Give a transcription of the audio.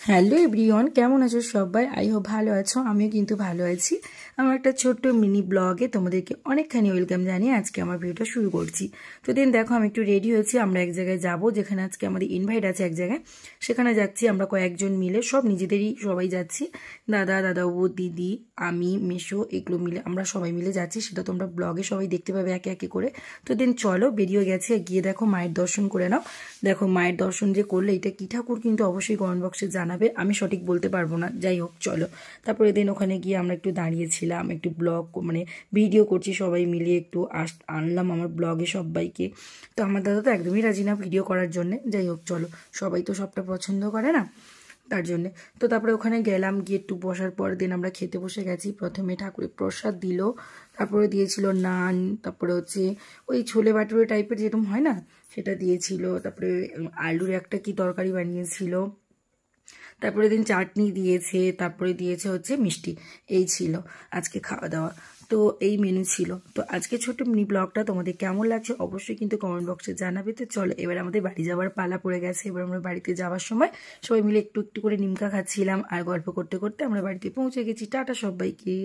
Hello everyone, কেমন আছো সবাই? আই হোপ ভালো আছো। আমিও কিন্তু ভালো আছি। আমার একটা ছোট্ট মিনি ব্লগে তোমাদেরকে অনেকখানি ওয়েলকাম জানিয়ে আজকে আমার ভিডিওটা শুরু করছি। তো দিন দেখো, আমি একটু রেডি হয়েছি। আমরা এক জায়গায় যাব, যেখানে আজকে আমাদের ইনভাইট আছে এক জায়গায়, সেখানে যাচ্ছি। আমরা কয়েকজন মিলে, সব নিজেদেরই সবাই যাচ্ছি। দাদাবাবু, দিদি, আমি, মেশো, এগুলো মিলে আমরা সবাই মিলে যাচ্ছি। সেটা তোমরা ব্লগে সবাই দেখতে পাবে একে একে করে। তো দিন চলো, বেরিয়ে গেছে। গিয়ে দেখো মায়ের দর্শন করে নাও। দেখো মায়ের দর্শন যে করলে, এটা কি ঠাকুর কিন্তু অবশ্যই কমেন্ট বক্সে জানাবে। আমি সঠিক বলতে পারবো না, যাই হোক চলো। তারপরে দিন ওখানে গিয়ে আমরা একটু দাঁড়িয়েছিলাম, একটু ব্লগ মানে ভিডিও করছি সবাই মিলে, একটু আনলাম আমার ব্লগে সবাইকে। তো আমার দাদা তো একদমই রাজি না ভিডিও করার জন্যে। যাই হোক চলো, সবাই তো সবটা পছন্দ করে না, তার জন্যে। তো তারপরে ওখানে গেলাম, গিয়ে একটু বসার পর দিন আমরা খেতে বসে গেছি। প্রথমে ঠাকুরের প্রসাদ দিল, তারপরে দিয়েছিল নান, তারপরে হচ্ছে ওই ছোলে বাটুরে টাইপের যেরকম হয় না, সেটা দিয়েছিল। তারপরে আলুর একটা কি তরকারি বানিয়েছিল, তারপরে দিন চাটনি দিয়েছে, তারপরে দিয়েছে হচ্ছে মিষ্টি। এই ছিল আজকে খাওয়া দাওয়া। তো এই মেনু ছিল। তো আজকে ছোট্ট মিনি ব্লগটা তোমাদের কেমন লাগছে অবশ্যই কিন্তু কমেন্ট বক্সে জানাবে। তো চলো, এবার আমাদের বাড়ি যাওয়ার পালা পড়ে গেছে। এবার আমরা বাড়িতে যাওয়ার সময় সবাই মিলে একটু একটু করে নিমকা খাচ্ছিলাম, আর গল্প করতে করতে আমরা বাড়িতে পৌঁছে গেছি। টাটা সবাইকে।